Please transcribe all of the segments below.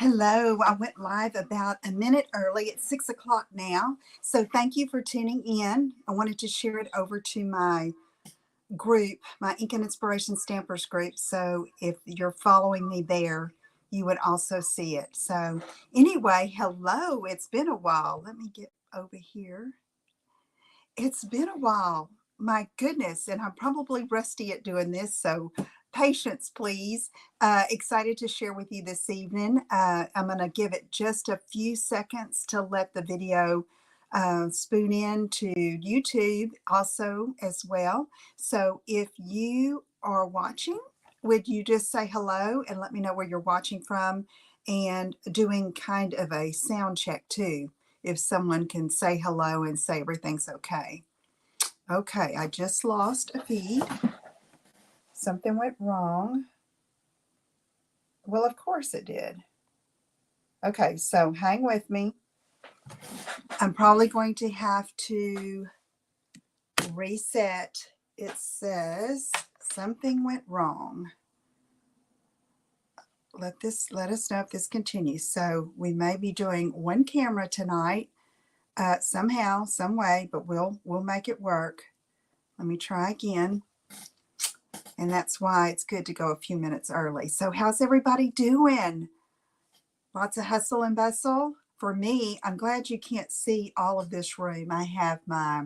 Hello, I went live about a minute early. It's 6 o'clock now. So thank you for tuning in. I wanted to share it over to my group, my Ink and Inspiration Stampers group. So if you're following me there, you would also see it. So anyway, hello. It's been a while. Let me get over here. It's been a while. My goodness. And I'm probably rusty at doing this. So patience, please. Excited to share with you this evening. I'm going to give it just a few seconds to let the video spoon into YouTube also as well. So if you are watching, would you just say hello and let me know where you're watching from, and doing kind of a sound check too, if someone can say hello and say everything's okay. Okay, I just lost a feed. Something went wrong. Well, of course it did. Okay, so hang with me. I'm probably going to have to reset. It says something went wrong. Let us know if this continues. So we may be doing one camera tonight, somehow, some way, but we'll make it work. Let me try again. And that's why it's good to go a few minutes early. So how's everybody doing? Lots of hustle and bustle. For me, I'm glad you can't see all of this room. I have my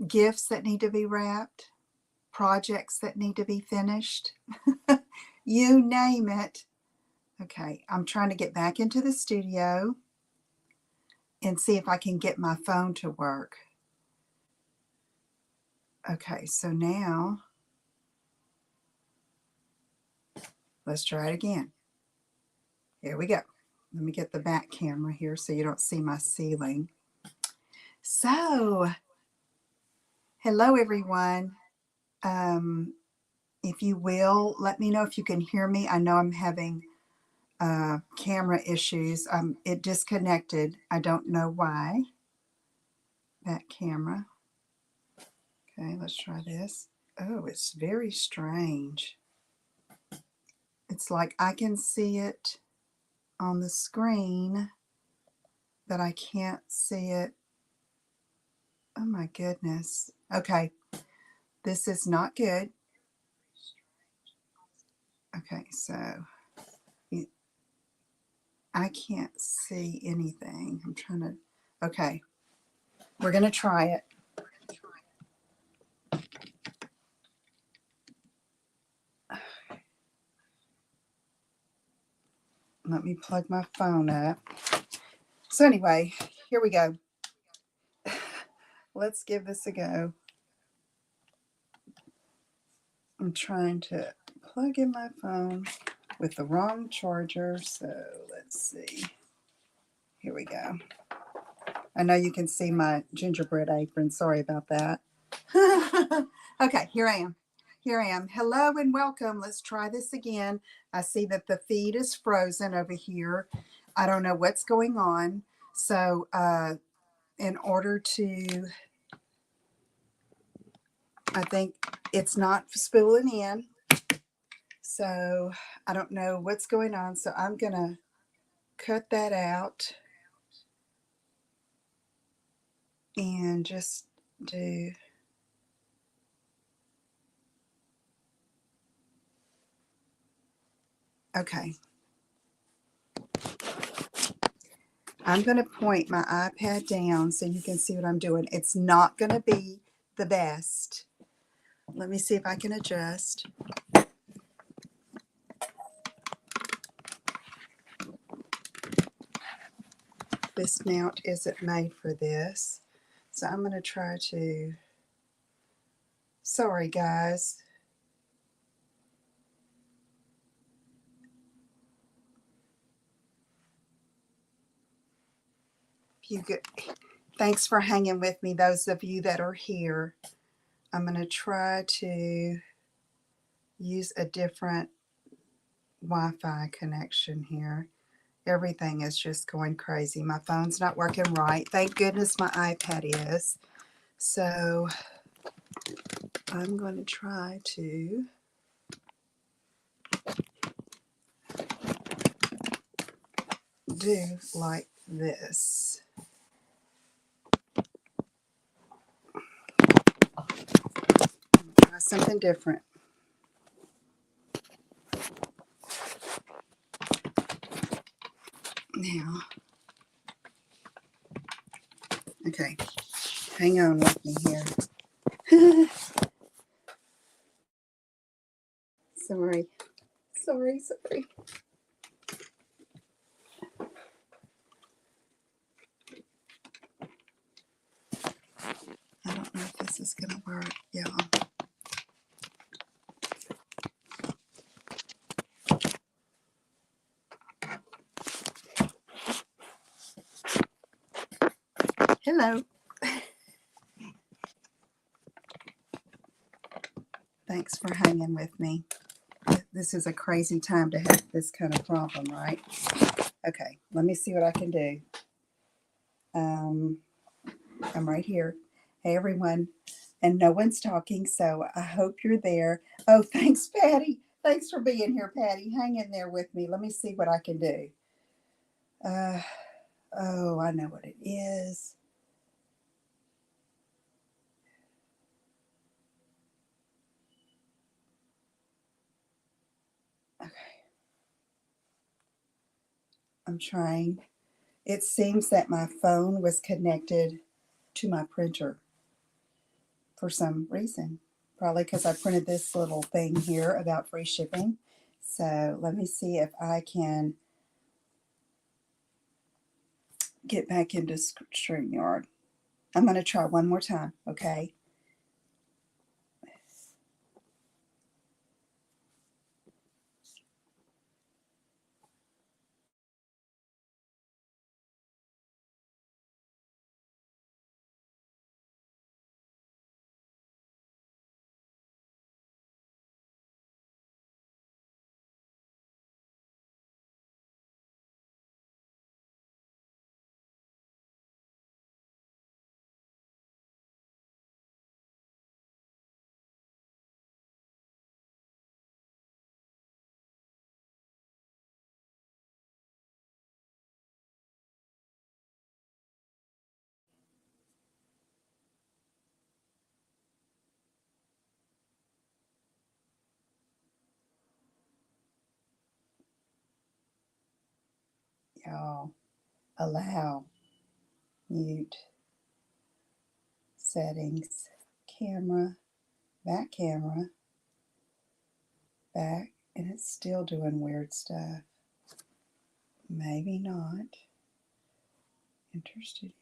gifts that need to be wrapped, projects that need to be finished. You name it. Okay, I'm trying to get back into the studio and see if I can get my phone to work. Okay, so now let's try it again. Here we go. Let me get the back camera here so you don't see my ceiling. So, hello everyone. If you will, let me know if you can hear me. I know I'm having camera issues. It disconnected. I don't know why. That camera. Okay, let's try this. Oh, it's very strange. It's like I can see it on the screen, but I can't see it. Oh my goodness. Okay, this is not good. Okay, so I can't see anything. I'm trying to, okay, we're going to try it. Let me plug my phone up. So anyway, here we go. Let's give this a go. I'm trying to plug in my phone with the wrong charger. So let's see. Here we go. I know you can see my gingerbread apron. Sorry about that. Okay, here I am. Here I am. Hello and welcome. Let's try this again. I see that the feed is frozen over here. I don't know what's going on. So in order to, I think it's not spooling in. So I don't know what's going on. So I'm going to cut that out and just do. Okay. I'm going to point my iPad down so you can see what I'm doing. It's not going to be the best. Let me see if I can adjust. This mount isn't made for this. So I'm going to try to, sorry guys. Thanks for hanging with me, those of you that are here. I'm going to try to use a different Wi-Fi connection here. Everything is just going crazy. My phone's not working right. Thank goodness my iPad is. So I'm going to try to do like this. Try something different. Now, okay, hang on with me here. Sorry. I don't know if this is going to work, y'all. Hello. Thanks for hanging with me. This is a crazy time to have this kind of problem, right? Okay, let me see what I can do. I'm right here. Hey, everyone. And no one's talking, so I hope you're there. Oh, thanks, Patty. Thanks for being here, Patty. Hang in there with me. Let me see what I can do. Oh, I know what it is. Okay. I'm trying. It seems that my phone was connected to my printer for some reason. Probably because I printed this little thing here about free shipping. So let me see if I can get back into StreamYard. I'm going to try one more time, okay? Y'all, allow, mute, settings, camera, back, and it's still doing weird stuff. Maybe not. Enter studio.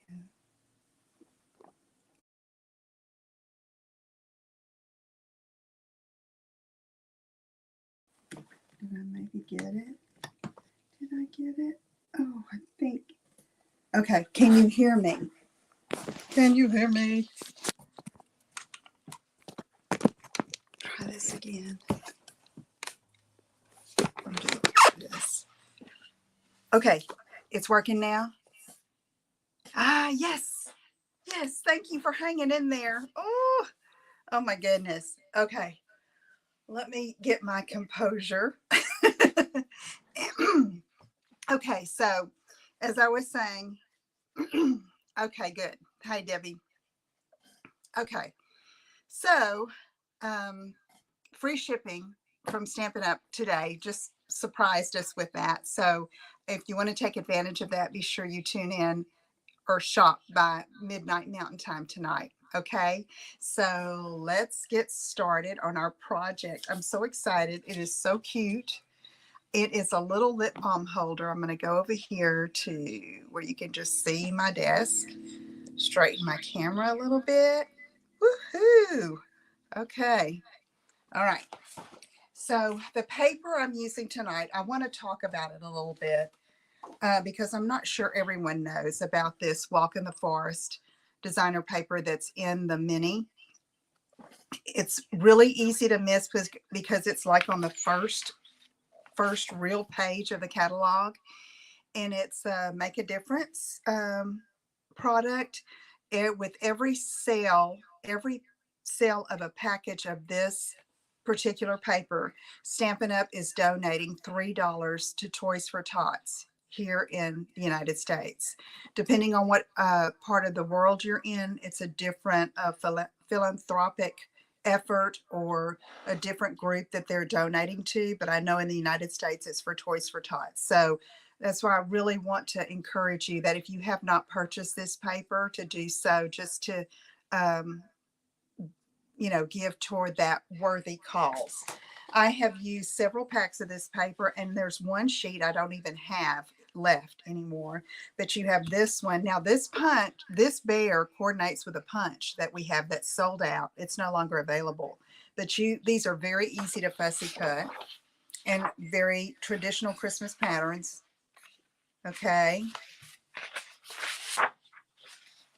Did I maybe get it? Did I get it? Oh, I think. Okay, can you hear me? Can you hear me? Try this again. I'll do this. Okay, it's working now. Ah, yes. Yes, thank you for hanging in there. Oh my goodness. Okay, let me get my composure. Okay, so as I was saying, okay, good. Hi, Debbie. Okay, so um, free shipping from Stampin' Up! Today just surprised us with that. So if you want to take advantage of that, be sure you tune in or shop by midnight Mountain Time tonight. Okay, so let's get started on our project. I'm so excited. It is so cute. It is a little lip balm holder. I'm going to go over here to where you can just see my desk. Straighten my camera a little bit. Woohoo! Okay. All right. So the paper I'm using tonight, I want to talk about it a little bit because I'm not sure everyone knows about this Walk in the Forest designer paper that's in the mini. It's really easy to miss because it's like on the first real page of the catalog, and it's a Make a Difference product. With every sale of a package of this particular paper, Stampin' Up! Is donating $3 to Toys for Tots. here in the United States. Depending on what part of the world you're in, it's a different philanthropic effort or a different group that they're donating to. But I know in the United States, it's for Toys for Tots. So that's why I really want to encourage you that if you have not purchased this paper, to do so, just to um, give toward that worthy cause. I have used several packs of this paper, and there's one sheet I don't even have left anymore. But you have this one. Now, this bear coordinates with a punch that we have that's sold out. It's no longer available. But these are very easy to fussy cut and very traditional Christmas patterns. Okay.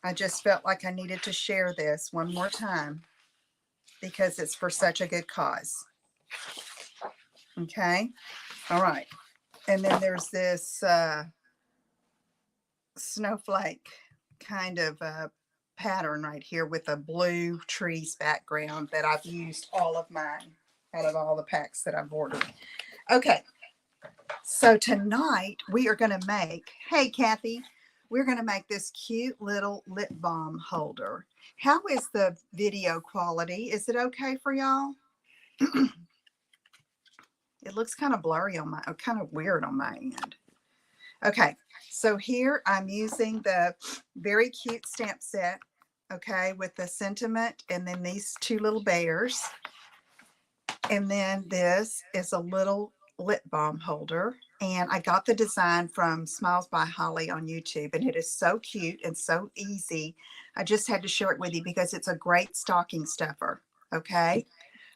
I just felt like I needed to share this one more time because it's for such a good cause. Okay. All right. And then there's this snowflake kind of pattern right here with a blue trees background that I've used all of mine out of all the packs that I've ordered. Okay. So tonight we are going to make, hey, Kathy, we're going to make this cute little lip balm holder. How is the video quality? Is it okay for y'all? It looks kind of blurry on kind of weird on my end. Okay, so here I'm using the very cute stamp set, okay, with the sentiment and then these two little bears. And then this is a little lip balm holder. And I got the design from Smiles by Holly on YouTube, and it is so cute and so easy. I just had to share it with you because it's a great stocking stuffer, okay?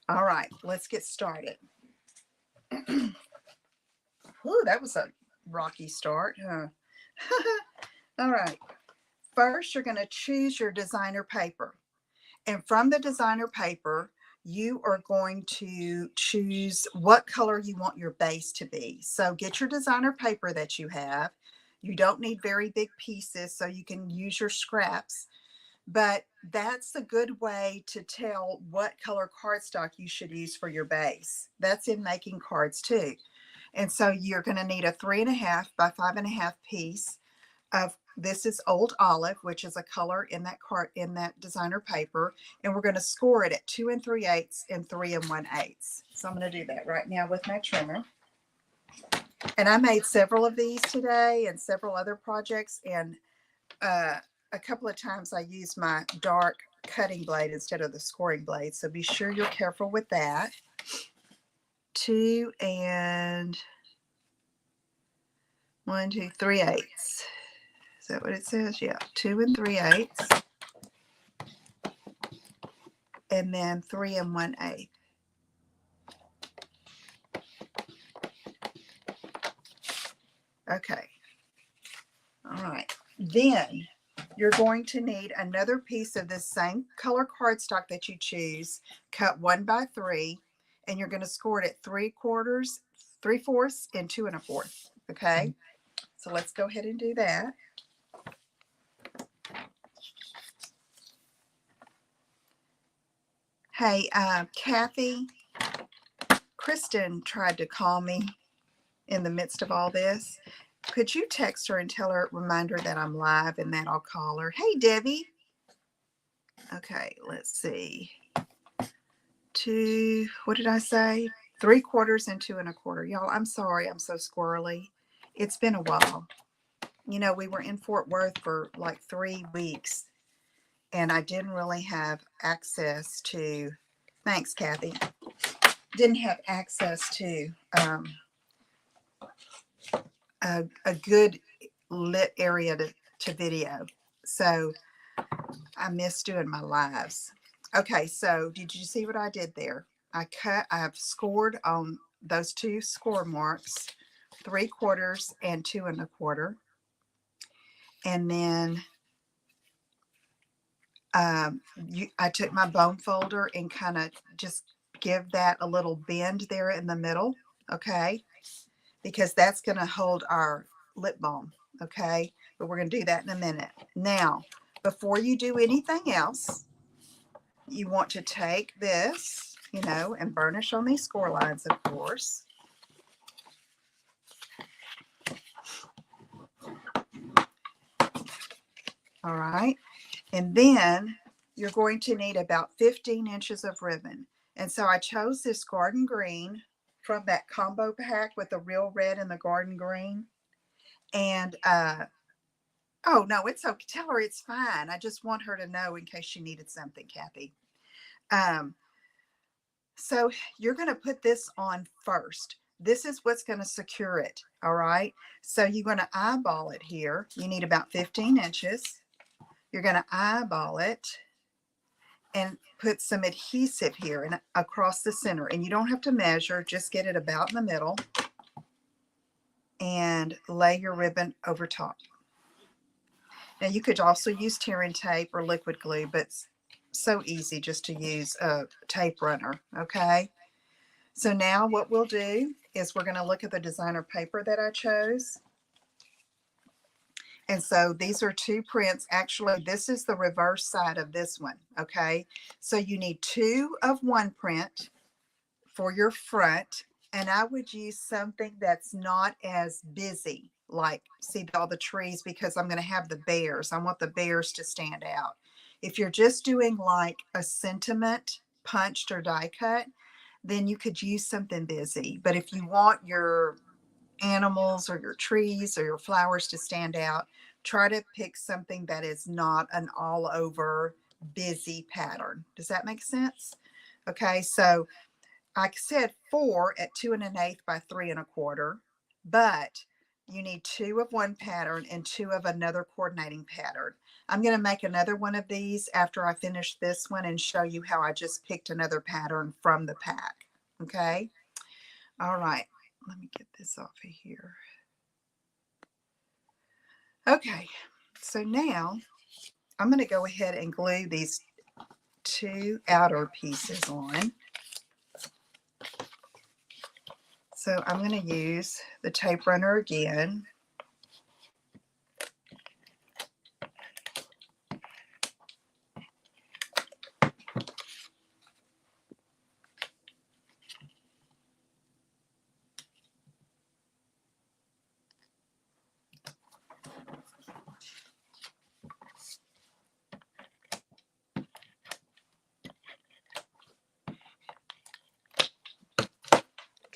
All right, let's get started. Ooh, that was a rocky start, huh? All right. First, you're going to choose your designer paper. And from the designer paper, you are going to choose what color you want your base to be. So get your designer paper that you have. You don't need very big pieces, so you can use your scraps. But that's a good way to tell what color cardstock you should use for your base. That's in making cards too. And so you're going to need a 3.5 by 5.5 piece of, this is Old Olive, which is a color in that designer paper. And we're going to score it at 2 3/8 and 3 1/8. So I'm going to do that right now with my trimmer. And I made several of these today and several other projects. And a couple of times I used my dark cutting blade instead of the scoring blade. So be sure you're careful with that. 2 3/8. Is that what it says? Yeah, 2 3/8. And then 3 1/8. Okay. All right. Then you're going to need another piece of this same color cardstock that you choose, cut 1 by 3, and you're going to score it at 3/4, 3/4, and 2 1/4. Okay. So let's go ahead and do that. Hey, Kathy, Kristen tried to call me in the midst of all this. Could you text her and tell her, remind her that I'm live and that I'll call her? Hey, Debbie. Okay, let's see. 2, what did I say? 3/4 and 2 1/4. Y'all, I'm sorry. I'm so squirrely. It's been a while. You know, we were in Fort Worth for like 3 weeks, and I didn't really have access to, thanks, Kathy, didn't have access to a good lit area to video. So I miss doing my lives. Okay, so did you see what I did there? I've scored on those 2 score marks, 3/4 and 2 1/4. And then I took my bone folder and kind of just give that a little bend there in the middle, okay? Because that's going to hold our lip balm, okay? But we're going to do that in a minute. Now, before you do anything else, you want to take this, and burnish on these score lines, of course. All right. And then you're going to need about 15 inches of ribbon. And so I chose this garden green from that combo pack with the real red and the garden green. And oh no, it's okay. Tell her it's fine. I just want her to know in case she needed something, Kathy. Um, so you're going to put this on first. This is what's going to secure it. All right. So you're going to eyeball it here. You need about 15 inches. You're going to eyeball it and put some adhesive here and across the center. And you don't have to measure, just get it about in the middle and lay your ribbon over top. Now you could also use tearing tape or liquid glue, but it's so easy just to use a tape runner, okay? So now what we'll do is we're going to look at the designer paper that I chose. And so these are two prints. Actually, this is the reverse side of this one, okay? So you need two of one print for your front, and I would use something that's not as busy, like see all the trees, because I'm going to have the bears. I want the bears to stand out. If you're just doing like a sentiment punched or die cut, then you could use something busy. But if you want your animals or your trees or your flowers to stand out, try to pick something that is not an all over busy pattern. Does that make sense? Okay, so I said 4 at 2 1/8 by 3 1/4, but you need 2 of one pattern and 2 of another coordinating pattern. I'm going to make another one of these after I finish this one and show you how I just picked another pattern from the pack. Okay. All right. Let me get this off of here. Okay. So now I'm going to go ahead and glue these 2 outer pieces on. So I'm going to use the tape runner again.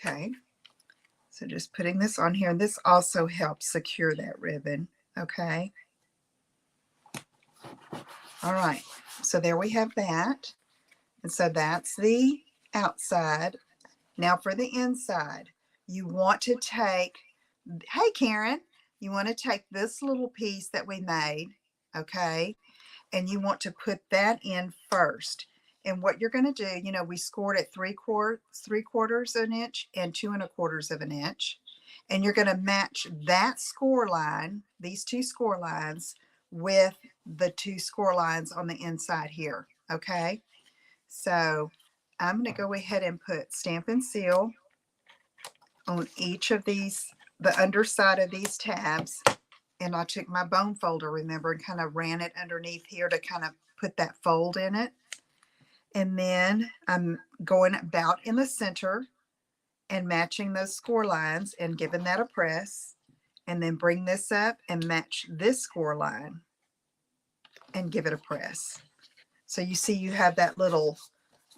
Okay. So just putting this on here. This also helps secure that ribbon. Okay. All right. So there we have that. And so that's the outside. Now for the inside, you want to take, hey Karen, you want to take this little piece that we made, okay, and you want to put that in first. And what you're going to do, you know, we scored at 3/4 of an inch and 2 1/4 of an inch. And you're going to match that score line, these 2 score lines, with the 2 score lines on the inside here. Okay. So I'm going to go ahead and put Stamp and Seal on each of these, the underside of these tabs. And I took my bone folder, remember, and kind of ran it underneath here to kind of put that fold in it. And then I'm going about in the center and matching those score lines and giving that a press. And then bring this up and match this score line and give it a press. So you see you have that little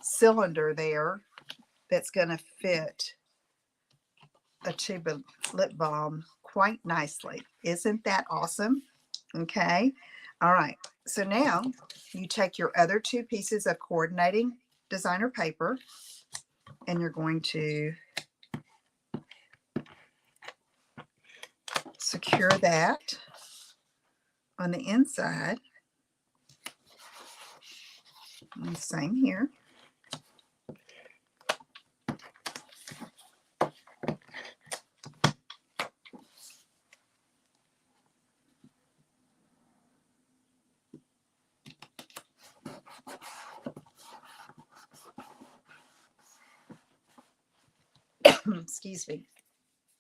cylinder there that's going to fit a tube of lip balm quite nicely. Isn't that awesome? Okay. All right. So now you take your other 2 pieces of coordinating designer paper and you're going to secure that on the inside. And same here. Excuse me.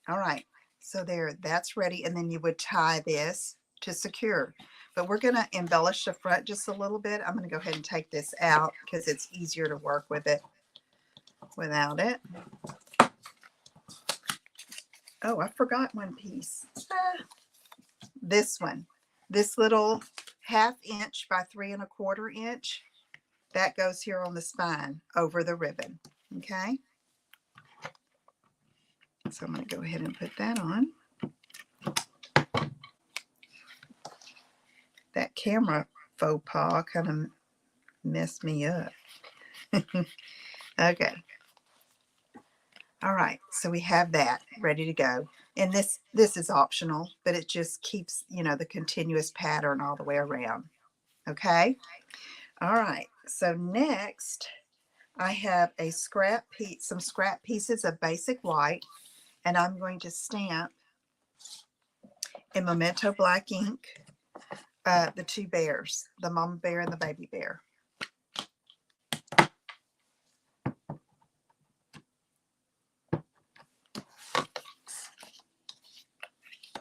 All right. So there, that's ready. And then you would tie this to secure. But we're going to embellish the front just a little bit. I'm going to go ahead and take this out because it's easier to work with it without it. Oh, I forgot one piece. This one. This little 1/2 inch by 3 1/4 inch. That goes here on the spine over the ribbon. Okay. So I'm going to go ahead and put that on. That camera faux pas kind of messed me up. Okay. All right. So we have that ready to go. And this is optional, but it just keeps, the continuous pattern all the way around. Okay. All right. So next I have some scrap pieces of basic white, and I'm going to stamp in Memento black ink the two bears, the mama bear and the baby bear.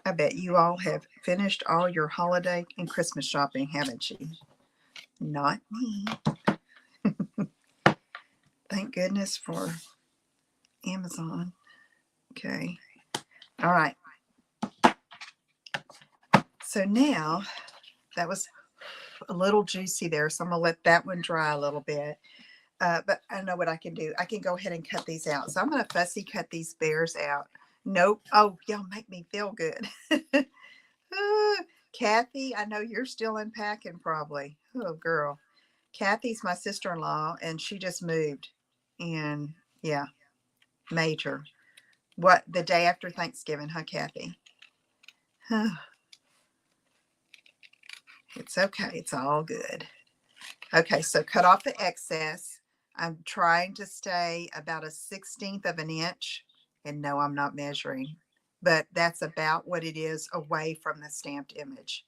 I bet you all have finished all your holiday and Christmas shopping, haven't you? Not me. Thank goodness for Amazon. Okay. All right. So now that was a little juicy there, so I'm going to let that one dry a little bit. But I know what I can do. I can go ahead and cut these out. So I'm going to fussy cut these bears out. Nope. Oh, y'all make me feel good. Kathy, I know you're still unpacking probably. Oh, girl. Kathy's my sister-in-law, and she just moved. And yeah, major. What, the day after Thanksgiving, huh, Kathy? It's okay. It's all good. Okay, so cut off the excess. I'm trying to stay about 1/16 of an inch. And no, I'm not measuring, but that's about what it is away from the stamped image.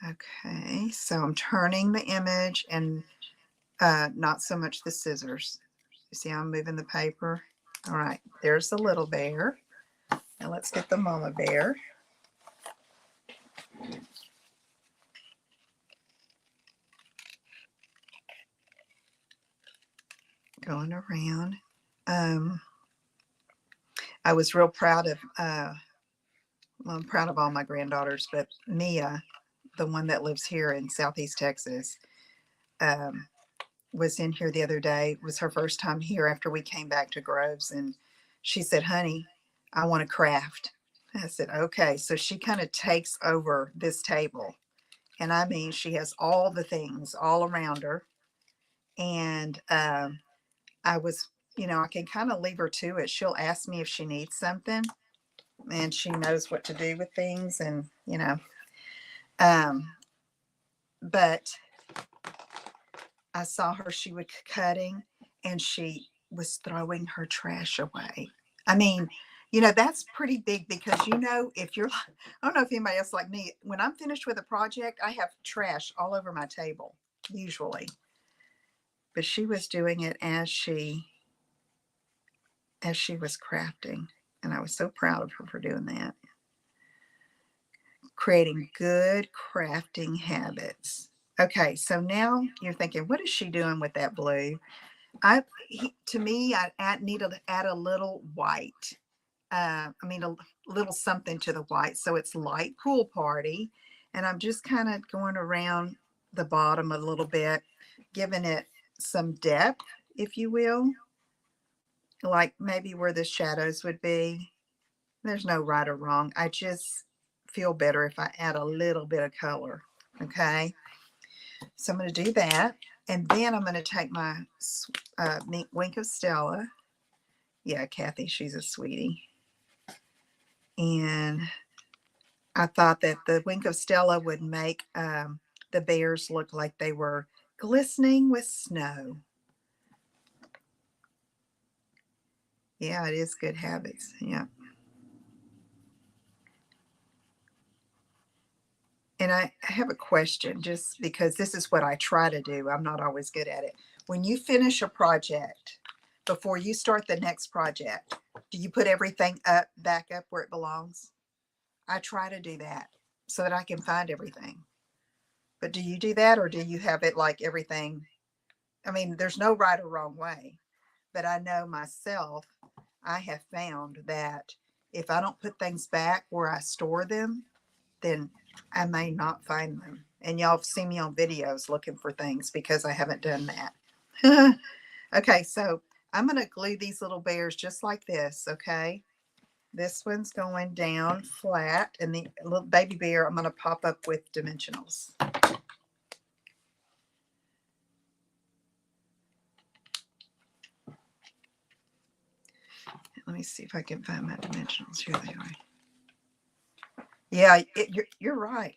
Okay, so I'm turning the image and not so much the scissors. You see how I'm moving the paper? All right, there's the little bear. Now let's get the mama bear. Going around. I was real proud of, well, I'm proud of all my granddaughters, but Mia, the one that lives here in Southeast Texas, was in here the other day. It was her first time here after we came back to Groves. And she said, honey, I want to craft. I said, okay. So she kind of takes over this table. And I mean, she has all the things all around her. And I was, I can kind of leave her to it. She'll ask me if she needs something, and she knows what to do with things. And, but I saw her, she was cutting and she was throwing her trash away. I mean, that's pretty big because, if you're, I don't know if anybody else like me, when I'm finished with a project, I have trash all over my table, usually. But she was doing it as she was crafting. And I was so proud of her for doing that. Creating good crafting habits. Okay, so now you're thinking, what is she doing with that blue? To me, I need to add a little white. A little something to the white. So it's light pool party. And I'm just kind of going around the bottom a little bit, giving it some depth, if you will. Like maybe where the shadows would be. There's no right or wrong. I just feel better if I add a little bit of color. Okay. So I'm going to do that. And then I'm going to take my Wink of Stella. Yeah, Kathy, she's a sweetie. And I thought that the Wink of Stella would make the bears look like they were glistening with snow. Yeah, it is good habits. Yeah. And I have a question, just because this is what I try to do. I'm not always good at it. When you finish a project, before you start the next project, do you put everything back up where it belongs? I try to do that so that I can find everything. But do you do that, or do you have it like everything? I mean, there's no right or wrong way. but I know myself, I have found that if I don't put things back where I store them, then I may not find them. And y'all have seen me on videos looking for things because I haven't done that. Okay, so I'm going to glue these little bears just like this, okay? This one's going down flat, and the little baby bear I'm going to pop up with dimensionals. Let me see if I can find my dimensionals. Here they are. Yeah, you're right.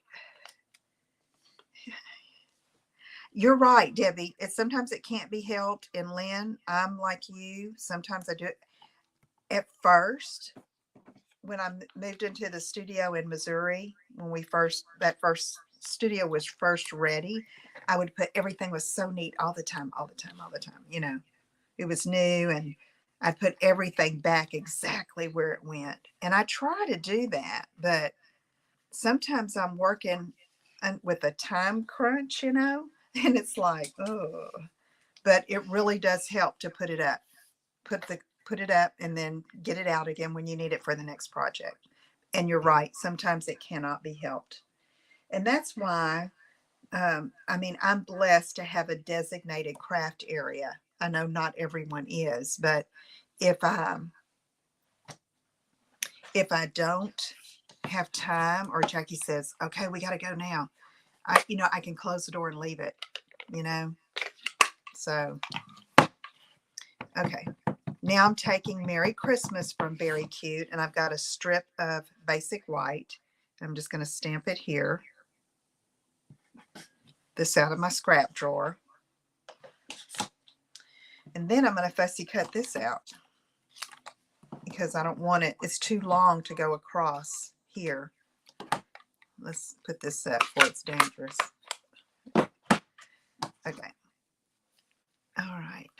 You're right, Debbie. Sometimes it can't be helped. And Lynn, I'm like you. Sometimes I do it. At first, when I moved into the studio in Missouri, when that first studio was first ready, I would put everything was so neat all the time, all the time, all the time. You know, it was new, and I'd put everything back exactly where it went. And I try to do that, but sometimes I'm working with a time crunch, you know, and it's like, oh, but it really does help to put it up, put it up and then get it out again when you need it for the next project. And you're right, sometimes it cannot be helped. And that's why, I mean, I'm blessed to have a designated craft area. I know not everyone is, but if I if I don't have time, or Jackie says, okay, we got to go now, I can close the door and leave it, you know. So, okay. Now I'm taking Merry Christmas from Very Cute, and I've got a strip of basic white. I'm just going to stamp it here. This out of my scrap drawer. And then I'm going to fussy cut this out because I don't want it. It's too long to go across here. Let's put this up before it's dangerous. Okay. All right.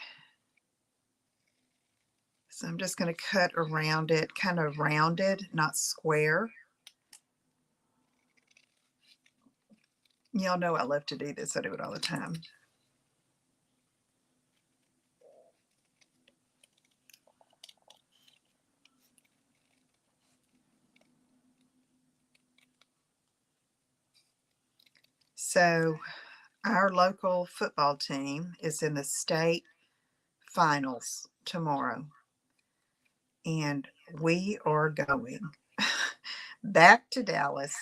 So I'm just going to cut around it, kind of rounded, not square. Y'all know I love to do this. I do it all the time. So our local football team is in the state finals tomorrow, and we are going back to Dallas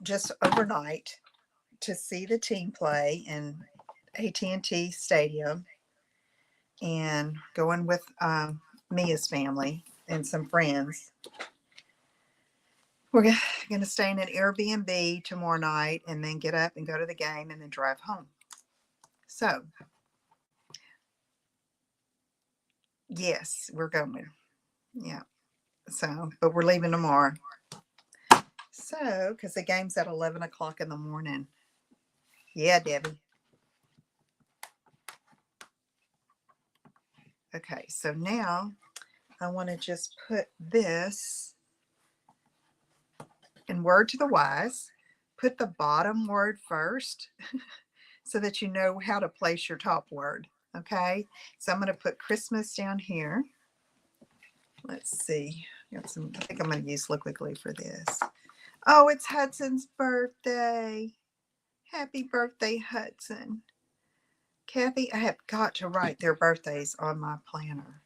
just overnight to see the team play in AT&T Stadium, and going with Mia's family and some friends. We're going to stay in an Airbnb tomorrow night and then get up and go to the game and then drive home. So, yes, we're going. Yeah. So, but we're leaving tomorrow. So, because the game's at 11 o'clock in the morning. Yeah, Debbie. Okay, so now I want to just put this in Word to the Wise. Put the bottom word first so that you know how to place your top word. Okay, so I'm going to put Christmas down here. Let's see. I think I'm going to use liquid glue for this. Oh, it's Hudson's birthday. Happy birthday, Hudson. Kathy, I have got to write their birthdays on my planner.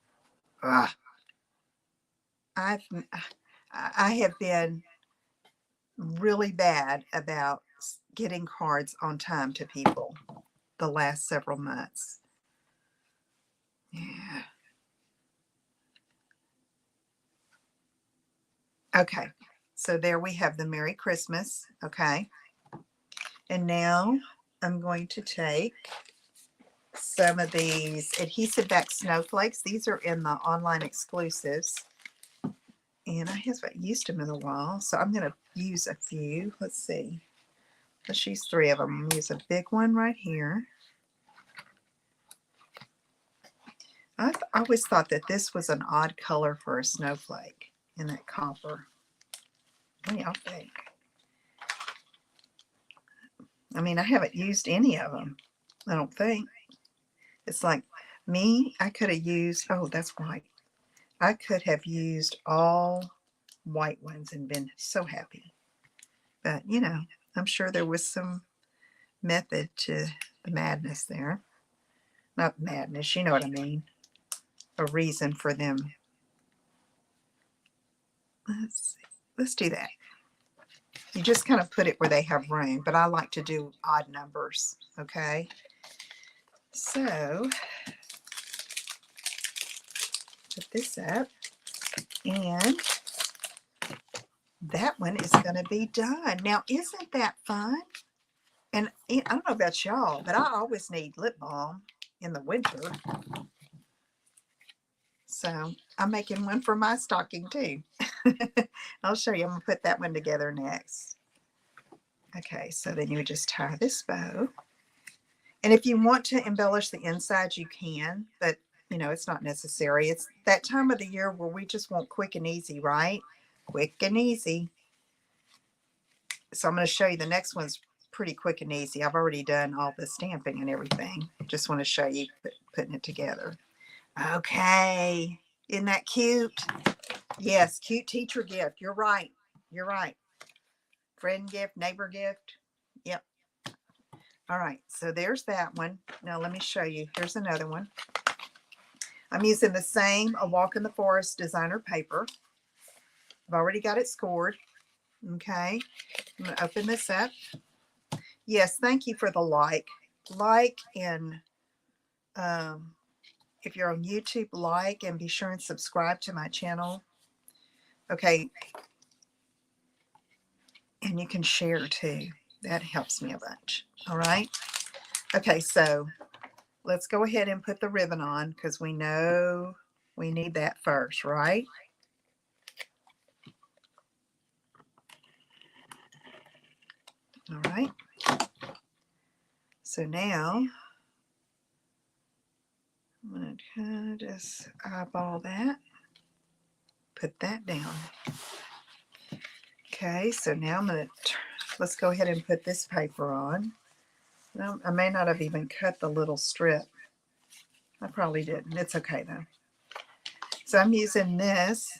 Ugh. I have been really bad about getting cards on time to people the last several months. Yeah. Okay. So there we have the Merry Christmas. Okay. And now I'm going to take some of these adhesive back snowflakes. These are in the online exclusives. And I haven't used them in a while, so I'm going to use a few. Let's see. Let's use 3 of them. I'm going to use a big one right here. I always thought that this was an odd color for a snowflake in that copper. What do y'all think? I mean, I haven't used any of them, I don't think. It's like, Me, I could have used, oh, that's white. I could have used all white ones and been so happy. But, you know, I'm sure there was some method to the madness there. Not madness, you know what I mean. A reason for them. Let's see. Let's do that. You just kind of put it where they have room, but I like to do odd numbers, okay? So, put this up, and that one is going to be done. Now, isn't that fun? And I don't know about y'all, but I always need lip balm in the winter. So I'm making one for my stocking too. I'll show you. I'm going to put that one together next. Okay, so then you just tie this bow. And if you want to embellish the inside, you can, but you know, it's not necessary. It's that time of the year where we just want quick and easy, right? Quick and easy. So I'm going to show you the next one's pretty quick and easy. I've already done all the stamping and everything. Just want to show you putting it together. Okay. Isn't that cute? Yes, cute teacher gift. You're right. You're right. Friend gift, neighbor gift. Yep. All right. So there's that one. Now let me show you. Here's another one. I'm using the same A Walk in the Forest designer paper. I've already got it scored. Okay. I'm going to open this up. Yes, thank you for the like. Like and if you're on YouTube, like and be sure and subscribe to my channel. Okay. And you can share too. That helps me a bunch. All right. Okay, so let's go ahead and put the ribbon on because we know we need that first, right? All right. So now I'm going to kind of just eyeball that. Put that down. Okay, so now I'm going to, let's go ahead and put this paper on. No, I may not have even cut the little strip. I probably didn't. It's okay though. So I'm using this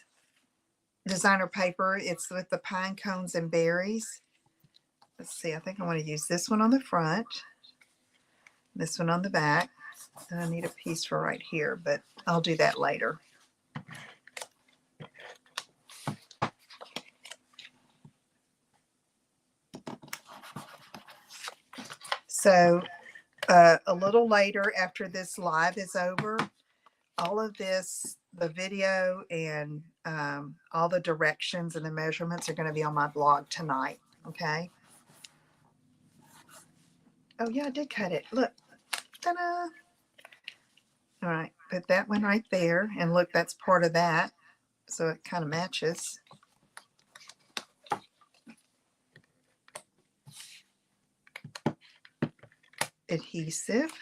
designer paper. It's with the pine cones and berries. Let's see, I think I want to use this one on the front, this one on the back, and I need a piece for right here, but I'll do that later. So a little later after this live is over, all of this, the video and all the directions and the measurements are going to be on my blog tonight, okay? Oh yeah, I did cut it. Look. Ta-da! All right, put that one right there. And look, that's part of that. So it kind of matches. Adhesive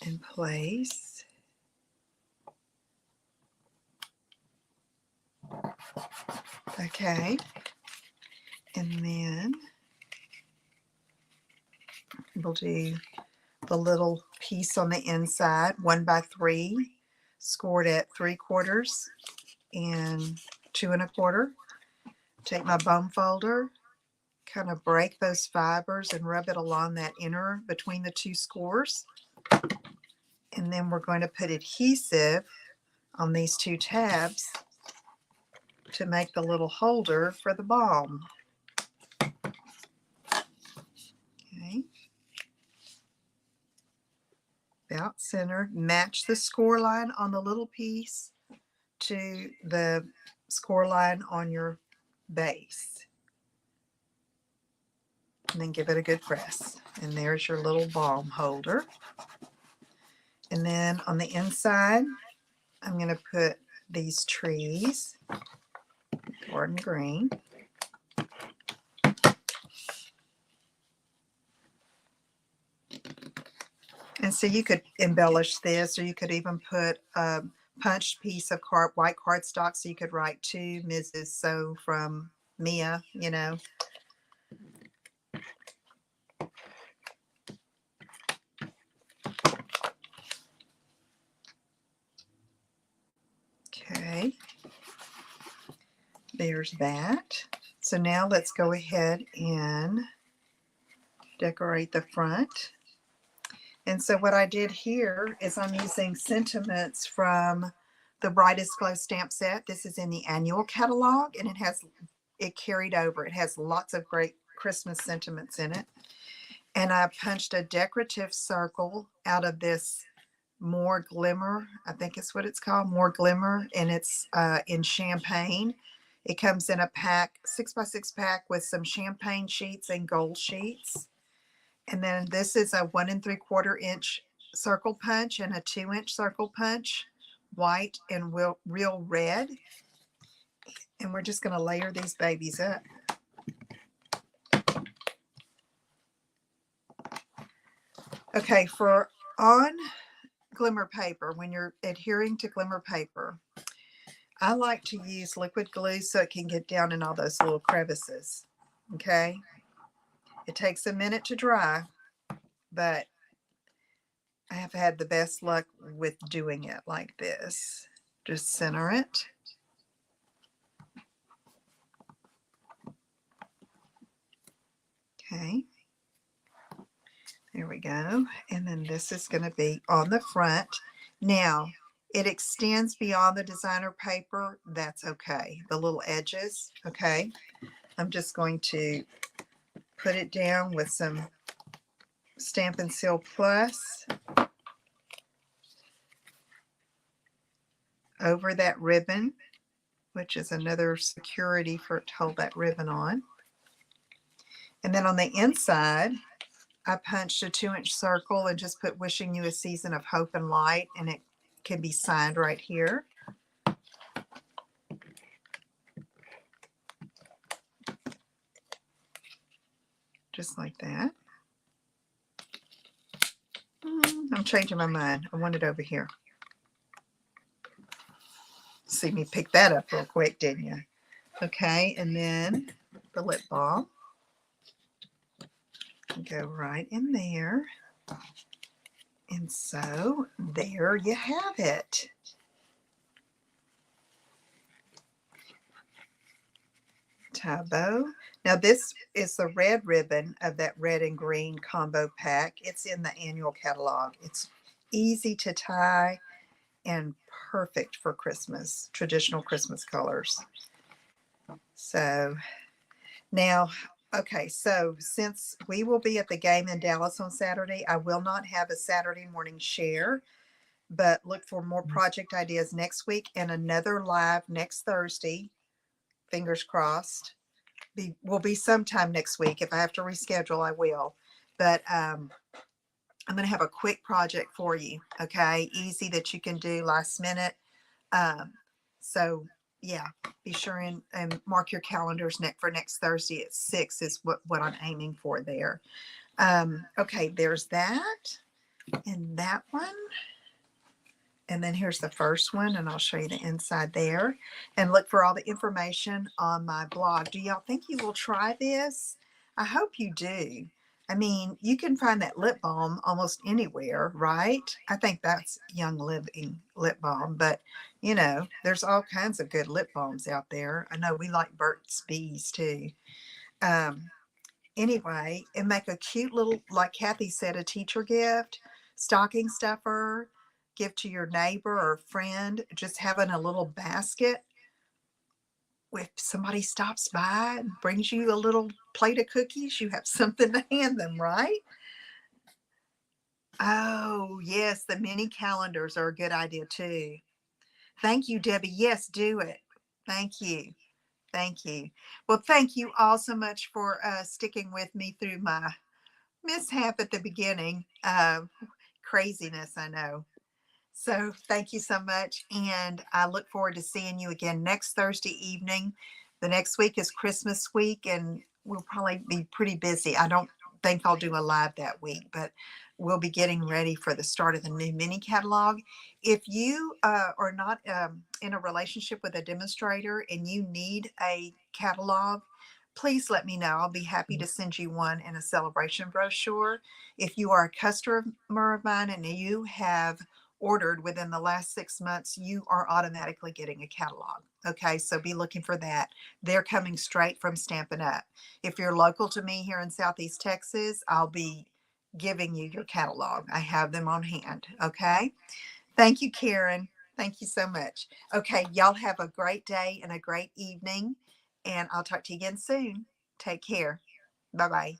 in place. Okay. And then we'll do the little piece on the inside, 1x3, scored at 3/4 and 2 1/4. Take my bum folder, kind of break those fibers and rub it along that inner between the two scores. And then we're going to put adhesive on these two tabs to make the little holder for the balm. Okay. About centered. Match the score line on the little piece to the score line on your base. And then give it a good press. And there's your little balm holder. And then on the inside, I'm going to put these trees, garden green. And so you could embellish this, or you could even put a punched piece of white cardstock so you could write to Mrs. So from Mia, you know. there's that. So now let's go ahead and decorate the front. And so what I did here is I'm using sentiments from the Brightest Glow stamp set. This is in the annual catalog, and it carried over. It has lots of great Christmas sentiments in it. And I punched a decorative circle out of this More Glimmer. I think it's what it's called, More Glimmer, and it's in champagne. It comes in a pack, 6x6 pack with some champagne sheets and gold sheets. And then this is a 1 3/4 inch circle punch and a 2-inch circle punch, white and real red. And we're just going to layer these babies up. Okay, for on glimmer paper, when you're adhering to glimmer paper, I like to use liquid glue so it can get down in all those little crevices. Okay, it takes a minute to dry, but I have had the best luck with doing it like this. Just center it. Okay, there we go. And then this is going to be on the front. Now, it extends beyond the designer paper. That's okay. The little edges, okay. I'm just going to put it down with some Stampin' Seal Plus over that ribbon, which is another security for it to hold that ribbon on. And then on the inside, I punched a 2-inch circle and just put "Wishing you a season of hope and light," and it can be signed right here. Just like that. I'm changing my mind. I want it over here. See me pick that up real quick, didn't you? Okay, and then the lip balm. Go right in there. And so there you have it. Tie a bow. Now this is the red ribbon of that red and green combo pack. It's in the annual catalog. It's easy to tie and perfect for Christmas, traditional Christmas colors. So now, okay, so since we will be at the game in Dallas on Saturday, I will not have a Saturday morning share, but look for more project ideas next week and another live next Thursday. Fingers crossed. Will be sometime next week. If I have to reschedule, I will. But I'm going to have a quick project for you. Okay, easy that you can do last minute. So yeah, be sure and mark your calendars for next Thursday at 6 is what I'm aiming for there. Okay, there's that and that one. And then here's the first one, and I'll show you the inside there. And look for all the information on my blog. Do y'all think you will try this? I hope you do. I mean, you can find that lip balm almost anywhere, right? I think that's Young Living lip balm, but you know, there's all kinds of good lip balms out there. I know we like Burt's Bees too. Anyway, and make a cute little, like Kathy said, a teacher gift, stocking stuffer, give to your neighbor or friend, just having a little basket. If somebody stops by and brings you a little plate of cookies, you have something to hand them, right? Oh, yes, the mini calendars are a good idea too. Thank you, Debbie. Yes, do it. Thank you. Thank you. Well, thank you all so much for sticking with me through my mishap at the beginning. Craziness, I know. So thank you so much. And I look forward to seeing you again next Thursday evening. The next week is Christmas week, and we'll probably be pretty busy. I don't think I'll do a live that week, but we'll be getting ready for the start of the new mini catalog. If you are not in a relationship with a demonstrator and you need a catalog, please let me know. I'll be happy to send you one in a celebration brochure. If you are a customer of mine and you have ordered within the last 6 months, you are automatically getting a catalog. Okay, so be looking for that. They're coming straight from Stampin' Up. If you're local to me here in Southeast Texas, I'll be giving you your catalog. I have them on hand. Okay, thank you, Karen. Thank you so much. Okay, y'all have a great day and a great evening, and I'll talk to you again soon. Take care. Bye bye.